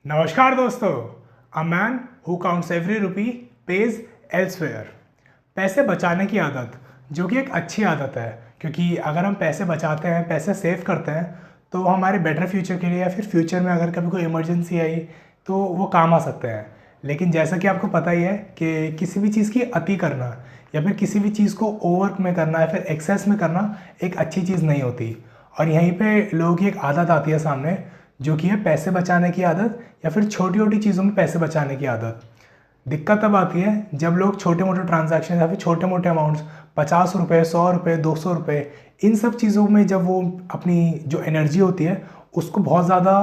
नमस्कार दोस्तों। A man who counts every rupee page elsewhere. पैसे बचाने की आदत जो कि एक अच्छी आदत है, क्योंकि अगर हम पैसे बचाते हैं, पैसे सेव करते हैं, तो वो हमारे बेटर फ्यूचर के लिए या फिर फ्यूचर में अगर कभी कोई इमरजेंसी आई तो वो काम आ सकते हैं। लेकिन जैसा कि आपको पता ही है कि किसी भी चीज़ की अति करना या फिर किसी भी चीज़ को ओवर में करना या फिर एक्सेस में करना एक अच्छी चीज़ नहीं होती। और यहीं पे लोगों की एक आदत आती है सामने, जो कि है पैसे बचाने की आदत या फिर छोटी छोटी चीज़ों में पैसे बचाने की आदत। दिक्कत तब आती है जब लोग छोटे मोटे ट्रांजैक्शन या फिर छोटे मोटे अमाउंट्स 50 रुपये, 100 रुपये, 200 रुपये, इन सब चीज़ों में जब वो अपनी जो एनर्जी होती है उसको बहुत ज़्यादा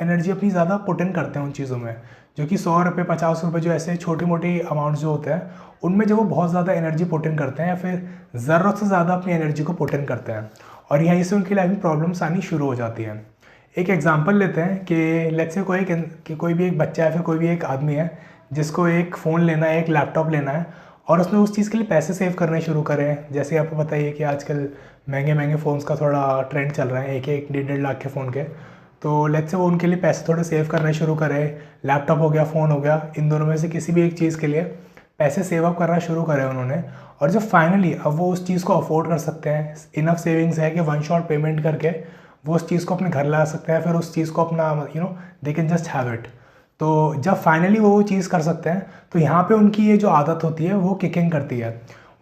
एनर्जी अपनी ज़्यादा पुट इन करते हैं उन चीज़ों में, जो कि 100 रुपये, 50 रुपये, जो ऐसे छोटी मोटी अमाउंट्स जो होते हैं उनमें जब वो बहुत ज़्यादा एनर्जी पुट इन करते हैं या फिर ज़रूरत से ज़्यादा अपनी एनर्जी को पुट इन करते हैं, और यहीं से उनकी लाइफ में प्रॉब्लम्स आनी शुरू हो जाती है। एक एग्जांपल लेते हैं कि लेट्स से कोई भी एक बच्चा है, फिर कोई भी एक आदमी है जिसको एक फ़ोन लेना है, एक लैपटॉप लेना है, और उसने उस चीज़ के लिए पैसे सेव करने शुरू करे। जैसे आपको पता ही है कि आजकल महंगे महंगे फ़ोन्स का थोड़ा ट्रेंड चल रहा है, एक एक 1.5 लाख के फ़ोन के। तो लेट्स से वो उनके लिए पैसे थोड़े सेव करने शुरू करे। लैपटॉप हो गया, फ़ोन हो गया, इन दोनों में से किसी भी एक चीज़ के लिए पैसे सेव अप करना शुरू करे उन्होंने। और जब फाइनली अब वो उस चीज़ को अफोर्ड कर सकते हैं, इनफ सेविंग्स है कि वन शॉट पेमेंट करके वो उस चीज़ को अपने घर ला सकते हैं, फिर उस चीज़ को अपना they can just have it. तो जब फाइनली वो चीज़ कर सकते हैं तो यहाँ पे उनकी ये जो आदत होती है वो किकिंग करती है।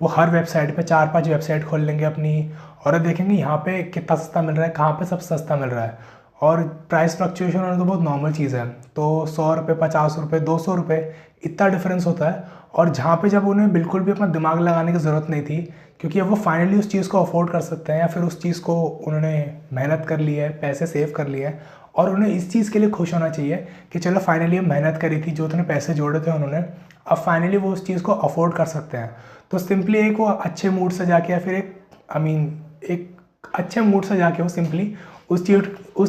वो हर वेबसाइट पे 4-5 वेबसाइट खोल लेंगे अपनी, और देखेंगे यहाँ पे कितना सस्ता मिल रहा है, कहाँ पे सब सस्ता मिल रहा है। और प्राइस फ्लक्चुएशन होना तो बहुत नॉर्मल चीज़ है, तो 100 रुपये, 50 रुपये, 200 रुपये, इतना डिफरेंस होता है। और जहाँ पे जब उन्हें बिल्कुल भी अपना दिमाग लगाने की ज़रूरत नहीं थी, क्योंकि अब वो फाइनली उस चीज़ को अफोर्ड कर सकते हैं या फिर उस चीज़ को उन्होंने मेहनत कर ली है, पैसे सेव कर लिए हैं, और उन्हें इस चीज़ के लिए खुश होना चाहिए कि चलो फाइनली हम मेहनत करी थी, जो उतने पैसे जोड़े थे उन्होंने, अब फाइनली वो उस चीज़ को अफोर्ड कर सकते हैं। तो सिंपली एक वो अच्छे मूड से जाके या फिर एक अच्छे मूड से जाके वो सिंपली उस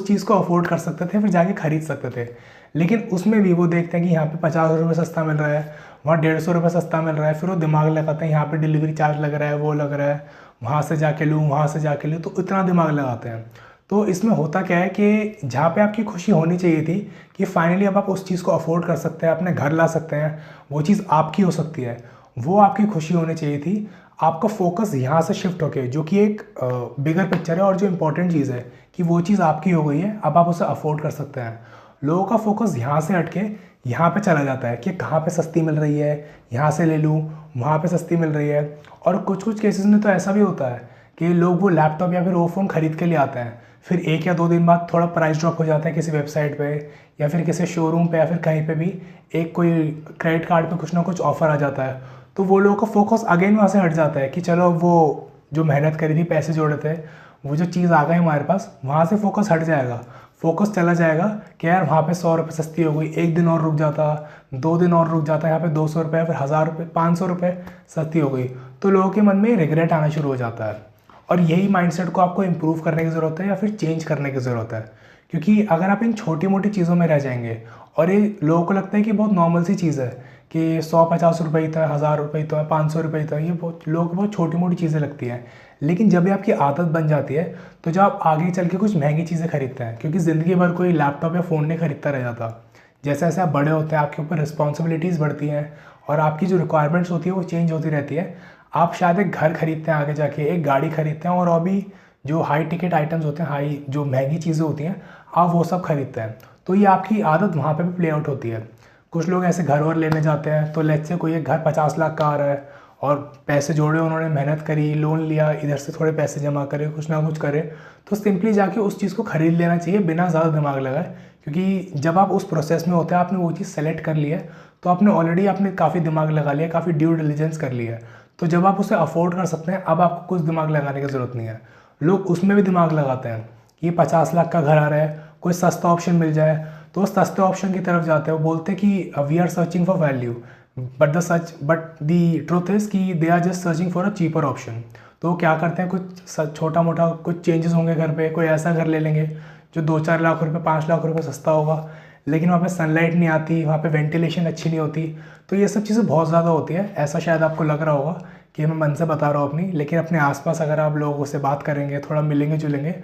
चीज़ को अफोर्ड कर सकते थे, फिर जाके खरीद सकते थे। लेकिन उसमें भी वो देखते हैं कि यहाँ पे 50 रुपये सस्ता मिल रहा है, वहाँ 150 रुपये सस्ता मिल रहा है, फिर वो दिमाग लगाते हैं यहाँ पे डिलीवरी चार्ज लग रहा है, वो लग रहा है, वहाँ से जाके लूँ, वहाँ से जाके लूँ, तो इतना दिमाग लगाते हैं। तो इसमें होता क्या है कि जहाँ पे आपकी खुशी होनी चाहिए थी कि फाइनली अब आप उस चीज़ को अफोर्ड कर सकते हैं, अपने घर ला सकते हैं, वो चीज़ आपकी हो सकती है, वो आपकी खुशी होनी चाहिए थी। आपका फोकस यहाँ से शिफ्ट होके, जो कि एक बिगर पिक्चर है और जो इम्पोर्टेंट चीज़ है कि वो चीज़ आपकी हो गई है, अब आप उसे अफोर्ड कर सकते हैं। लोगों का फोकस यहाँ से हट के यहाँ पे चला जाता है कि कहाँ पे सस्ती मिल रही है, यहाँ से ले लूँ, वहाँ पे सस्ती मिल रही है। और कुछ कुछ केसेस में तो ऐसा भी होता है कि लोग वो लैपटॉप या फिर वो फ़ोन ख़रीद के लिए आते हैं, फिर 1 या 2 दिन बाद थोड़ा प्राइस ड्रॉप हो जाता है किसी वेबसाइट पे या फिर किसी शोरूम पे या फिर कहीं पे भी एक कोई क्रेडिट कार्ड पे कुछ ना कुछ ऑफ़र आ जाता है, तो वो लोगों का फोकस अगेन वहाँ से हट जाता है कि चलो वो जो मेहनत करी थी, पैसे जोड़े थे, वो जो चीज़ आ गई हमारे पास, वहाँ से फोकस हट जाएगा। फोकस चला जाएगा कि यार वहाँ पे 100 रुपये सस्ती हो गई, एक दिन और रुक जाता, 2 दिन और रुक जाता, यहाँ पे 200 रुपये, फिर 1000 रुपये, 500 रुपये सस्ती हो गई, तो लोगों के मन में रिग्रेट आना शुरू हो जाता है। और यही माइंडसेट को आपको इम्प्रूव करने की ज़रूरत है या फिर चेंज करने की ज़रूरत है, क्योंकि अगर आप इन छोटी मोटी चीज़ों में रह जाएंगे, और ये लोगों को लगता है कि बहुत नॉर्मल सी चीज़ है कि 150 रुपये ही तो है, 1000 रुपये ही तो है, 500 रुपये ही तो है, ये बहुत लोगों को बहुत छोटी मोटी चीज़ें लगती हैं। लेकिन जब ये आपकी आदत बन जाती है तो जब आप आगे चल के कुछ महंगी चीज़ें खरीदते हैं, क्योंकि ज़िंदगी भर कोई लैपटॉप या फ़ोन नहीं खरीदता रह जाता, जैसे जैसे आप बड़े होते हैं आपके ऊपर रिस्पॉन्सिबिलिटीज़ बढ़ती हैं और आपकी जो रिक्वायरमेंट्स होती है वो चेंज होती रहती है। आप शायद एक घर खरीदते हैं, आगे जाके एक गाड़ी खरीदते हैं, और अभी जो हाई टिकट आइटम्स होते हैं, हाई जो महंगी चीज़ें होती हैं, आप वो सब खरीदते हैं। तो ये आपकी आदत वहाँ पे भी प्ले आउट होती है। कुछ लोग ऐसे घर और लेने जाते हैं, तो लेट्स से कोई एक घर 50 लाख का आ रहा है और पैसे जोड़े, उन्होंने मेहनत करी, लोन लिया, इधर से थोड़े पैसे जमा करे, कुछ ना कुछ करे, तो सिंपली जाके उस चीज़ को ख़रीद लेना चाहिए बिना ज़्यादा दिमाग लगाए। क्योंकि जब आप उस प्रोसेस में होते हैं, आपने वो चीज़ सेलेक्ट कर ली है, तो आपने ऑलरेडी आपने काफ़ी दिमाग लगा लिया, काफ़ी ड्यू डिलिजेंस कर लिया है। तो जब आप उसे अफोर्ड कर सकते हैं, अब आपको कुछ दिमाग लगाने की ज़रूरत नहीं है। लोग उसमें भी दिमाग लगाते हैं कि 50 लाख का घर आ रहा है, कोई सस्ता ऑप्शन मिल जाए, तो उस सस्ते ऑप्शन की तरफ जाते हैं। वो बोलते हैं कि we are searching for value, but the truth is कि they are just searching for a cheaper option. तो वो क्या करते हैं, कुछ छोटा मोटा कुछ चेंजेस होंगे घर पे, कोई ऐसा घर ले लेंगे जो 2-4 लाख रुपए, 5 लाख रुपए सस्ता होगा, लेकिन वहाँ पे सनलाइट नहीं आती, वहाँ पे वेंटिलेशन अच्छी नहीं होती। तो ये सब चीज़ें बहुत ज़्यादा होती है। ऐसा शायद आपको लग रहा होगा कि मैं मन से बता रहा हूँ अपनी, लेकिन अपने आसपास अगर आप लोगों से बात करेंगे, थोड़ा मिलेंगे जुलेंगे,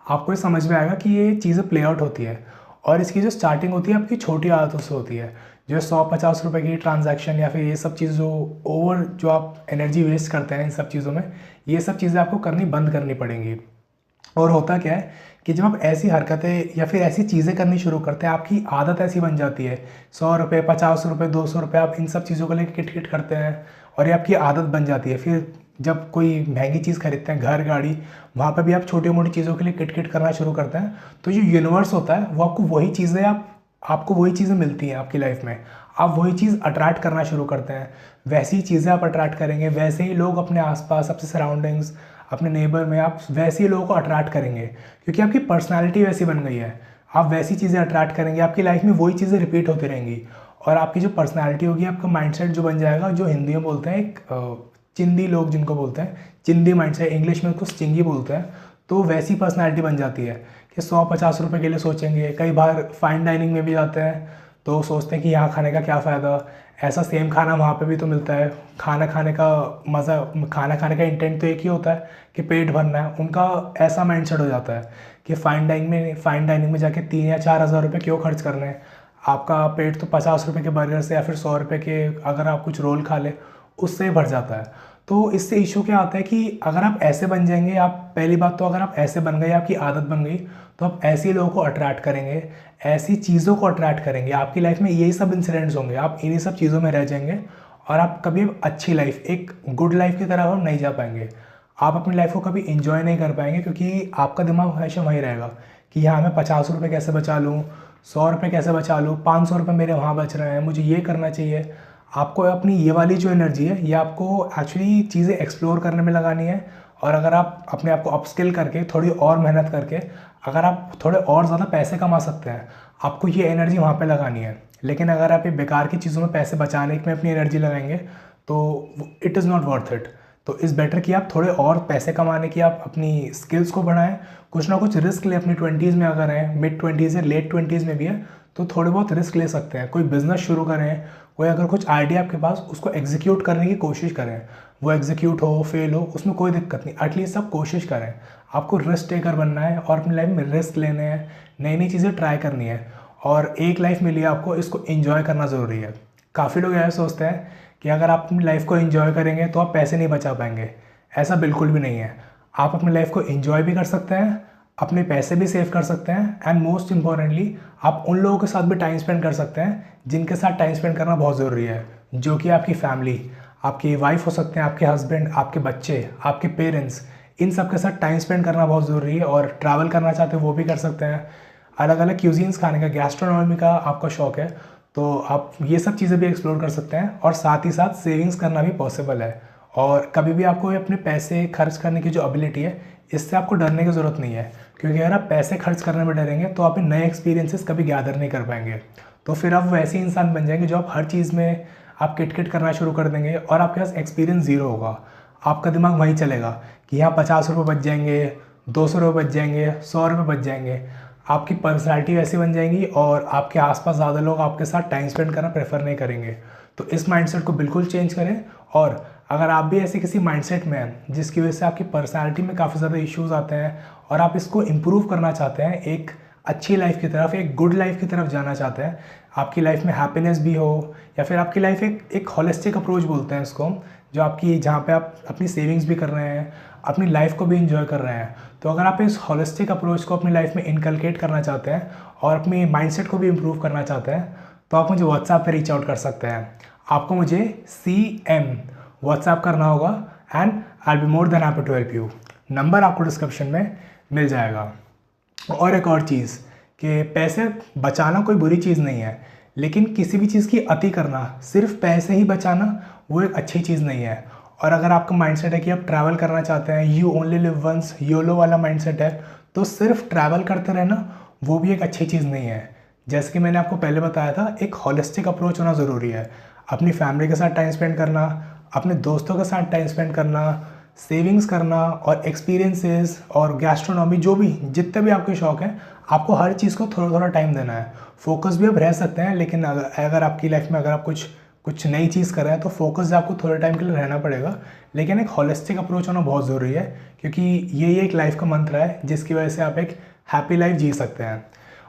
आपको ये समझ में आएगा कि ये चीज़ें प्ले आउट होती है। और इसकी जो स्टार्टिंग होती है आपकी छोटी आदतों से होती है। जो 100-50 रुपये की ट्रांजैक्शन या फिर ये सब चीज़ जो आप एनर्जी वेस्ट करते हैं इन सब चीज़ों में, ये सब चीज़ें आपको करनी बंद करनी पड़ेंगी। और होता क्या है कि जब आप ऐसी हरकतें या फिर ऐसी चीज़ें करनी शुरू करते हैं, आपकी आदत ऐसी बन जाती है, 100 रुपये, 50 रुपये, 200 रुपये आप इन सब चीज़ों को लेकर किट किट करते हैं और ये आपकी आदत बन जाती है। फिर जब कोई महंगी चीज़ खरीदते हैं, घर गाड़ी, वहाँ पर भी आप छोटी मोटी चीज़ों के लिए किट किट करना शुरू करते हैं। तो जो यूनिवर्स होता है वो आपको वही चीज़ें मिलती हैं आपकी लाइफ में, आप वही चीज़ अट्रैक्ट करना शुरू करते हैं, वैसी ही चीज़ें आप अट्रैक्ट करेंगे, वैसे ही लोग अपने आसपास, अपने सराउंडिंग्स, अपने नेबर में आप वैसे ही लोगों को अट्रैक्ट करेंगे, क्योंकि आपकी पर्सनैलिटी वैसी बन गई है। आप वैसी चीज़ें अट्रैक्ट करेंगे, आपकी लाइफ में वही चीज़ें रिपीट होती रहेंगी और आपकी जो पर्सनैलिटी होगी, आपका माइंडसेट जो बन जाएगा, जो हिंदी में बोलते हैं एक चिंदी लोग जिनको बोलते हैं, चिंदी माइंडसेट, इंग्लिश में उसको स्टिंगी बोलते हैं। तो वैसी पर्सनैलिटी बन जाती है कि 100-50 रुपये के लिए सोचेंगे। कई बार फाइन डाइनिंग में भी जाते हैं तो सोचते हैं कि यहाँ खाने का क्या फ़ायदा, ऐसा सेम खाना वहाँ पे भी तो मिलता है। खाना खाने का मज़ा, खाना खाने का इंटेंट तो एक ही होता है कि पेट भरना है। उनका ऐसा माइंडसेट हो जाता है कि फाइन डाइनिंग में जाके 3 या 4 हज़ार रुपये क्यों खर्च करने हैं। आपका पेट तो 50 रुपये के बर्गर से या फिर 100 रुपये के अगर आप कुछ रोल खा ले उससे ही भर जाता है। तो इससे इशू क्या आता है कि अगर आप ऐसे बन जाएंगे, आप पहली बात तो अगर आप ऐसे बन गए, आपकी आदत बन गई, तो आप ऐसे लोगों को अट्रैक्ट करेंगे, ऐसी चीज़ों को अट्रैक्ट करेंगे। आपकी लाइफ में यही सब इंसिडेंट्स होंगे, आप इन्हीं सब चीज़ों में रह जाएंगे और आप कभी अच्छी लाइफ, एक गुड लाइफ की तरफ आप नहीं जा पाएंगे। आप अपनी लाइफ को कभी इंजॉय नहीं कर पाएंगे, क्योंकि आपका दिमाग हमेशा वहीं रहेगा कि यहाँ मैं 50 रुपये कैसे बचा लूँ, 100 रुपये कैसे बचा लूँ, 500 रुपये मेरे वहाँ बच रहे हैं, मुझे ये करना चाहिए। आपको अपनी ये वाली जो एनर्जी है, ये आपको एक्चुअली चीज़ें एक्सप्लोर करने में लगानी है। और अगर आप अपने आप को अपस्किल करके, थोड़ी और मेहनत करके, अगर आप थोड़े और ज़्यादा पैसे कमा सकते हैं, आपको ये एनर्जी वहाँ पे लगानी है। लेकिन अगर आप ये बेकार की चीज़ों में पैसे बचाने में अपनी एनर्जी लगाएंगे तो it is not worth it. तो इस बेटर कि आप थोड़े और पैसे कमाने की आप अपनी स्किल्स को बढ़ाएं, कुछ ना कुछ रिस्क लें। अपनी 20s में अगर हैं, मिड 20s या लेट 20s में भी है, तो थोड़े बहुत रिस्क ले सकते हैं। कोई बिज़नेस शुरू करें, कोई अगर कुछ आइडिया आपके पास, उसको एग्जीक्यूट करने की कोशिश करें। वो एग्जीक्यूट हो, फेल हो, उसमें कोई दिक्कत नहीं, एटलीस्ट आप कोशिश करें। आपको रिस्क टेकर बनना है और अपनी लाइफ में रिस्क लेने हैं, नई नई चीज़ें ट्राई करनी है। और एक लाइफ मिली है आपको, इसको एंजॉय करना ज़रूरी है। काफ़ी लोग ऐसे सोचते हैं कि अगर आप अपनी लाइफ को एंजॉय करेंगे तो आप पैसे नहीं बचा पाएंगे। ऐसा बिल्कुल भी नहीं है। आप अपनी लाइफ को एंजॉय भी कर सकते हैं, अपने पैसे भी सेव कर सकते हैं, एंड मोस्ट इम्पॉर्टेंटली आप उन लोगों के साथ भी टाइम स्पेंड कर सकते हैं जिनके साथ टाइम स्पेंड करना बहुत ज़रूरी है, जो कि आपकी फैमिली, आपकी वाइफ हो सकते हैं, आपके हस्बैंड, आपके बच्चे, आपके पेरेंट्स, इन सब के साथ टाइम स्पेंड करना बहुत ज़रूरी है। और ट्रैवल करना चाहते हैं वो भी कर सकते हैं। अलग अलग क्यूजीन्स खाने का, गैस्ट्रोनॉमी का आपका शौक है तो आप ये सब चीज़ें भी एक्सप्लोर कर सकते हैं। और साथ ही साथ सेविंग्स करना भी पॉसिबल है। और कभी भी आपको अपने पैसे खर्च करने की जो एबिलिटी है, इससे आपको डरने की ज़रूरत नहीं है, क्योंकि अगर आप पैसे खर्च करने में डरेंगे तो आप नए एक्सपीरियंसेस कभी गैदर नहीं कर पाएंगे। तो फिर आप वैसे इंसान बन जाएंगे जो आप हर चीज़ में आप किट किट करना शुरू कर देंगे और आपके पास एक्सपीरियंस ज़ीरो होगा। आपका दिमाग वहीं चलेगा कि यहाँ 50 रुपये बच जाएंगे, 200 रुपये बच जाएंगे, 100 रुपये बच जाएंगे। आपकी पर्सनैलिटी वैसी बन जाएगी और आपके आसपास ज़्यादा लोग आपके साथ टाइम स्पेंड करना प्रेफर नहीं करेंगे। तो इस माइंडसेट को बिल्कुल चेंज करें। और अगर आप भी ऐसे किसी माइंडसेट में हैं जिसकी वजह से आपकी पर्सनैलिटी में काफ़ी ज़्यादा इश्यूज आते हैं और आप इसको इम्प्रूव करना चाहते हैं, एक अच्छी लाइफ की तरफ, एक गुड लाइफ की तरफ जाना चाहते हैं, आपकी लाइफ में हैप्पीनेस भी हो, या फिर आपकी लाइफ एक होलिस्टिक अप्रोच बोलते हैं इसको, जो आपकी, जहाँ पे आप अपनी सेविंग्स भी कर रहे हैं, अपनी लाइफ को भी इंजॉय कर रहे हैं। तो अगर आप इस होलिस्टिक अप्रोच को अपनी लाइफ में इनकलकेट करना चाहते हैं और अपनी माइंडसेट को भी इम्प्रूव करना चाहते हैं, तो आप मुझे व्हाट्सएप पे रीच आउट कर सकते हैं। आपको मुझे CM व्हाट्सएप करना होगा and I will be more than happy to help you. Number आपको डिस्क्रिप्शन में मिल जाएगा। और एक और चीज़ कि पैसे बचाना कोई बुरी चीज़ नहीं है, लेकिन किसी भी चीज़ की अति करना, सिर्फ पैसे ही बचाना, वो एक अच्छी चीज़ नहीं है। और अगर आपका माइंडसेट है कि आप ट्रैवल करना चाहते हैं, you only live once, YOLO वाला माइंडसेट है, तो सिर्फ ट्रैवल करते रहना वो भी एक अच्छी चीज़ नहीं है। जैसे कि मैंने आपको पहले बताया था, एक होलिस्टिक अप्रोच होना ज़रूरी है। अपनी फैमिली के साथ टाइम स्पेंड करना, अपने दोस्तों के साथ टाइम स्पेंड करना, सेविंग्स करना और एक्सपीरियंसेस और गैस्ट्रोनॉमी, जो भी जितने भी आपके शौक हैं, आपको हर चीज़ को थोड़ा थोड़ा टाइम देना है। फोकस भी आप रह सकते हैं, लेकिन अगर आपकी लाइफ में अगर आप कुछ नई चीज़ कर रहे हैं तो फोकस आपको थोड़े टाइम के लिए रहना पड़ेगा। लेकिन एक होलिस्टिक अप्रोच होना बहुत ज़रूरी है, क्योंकि ये एक लाइफ का मंत्र है जिसकी वजह से आप एक हैप्पी लाइफ जी सकते हैं।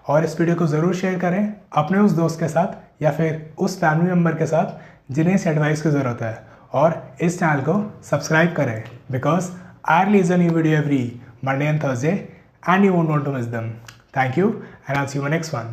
और इस वीडियो को ज़रूर शेयर करें अपने उस दोस्त के साथ या फिर उस फैमिली मेम्बर के साथ जिन्हें इस एडवाइस की ज़रूरत है, और इस चैनल को सब्सक्राइब करें because I release a new video every Monday and Thursday and you won't want to miss them. Thank you and I'll see you in the next one.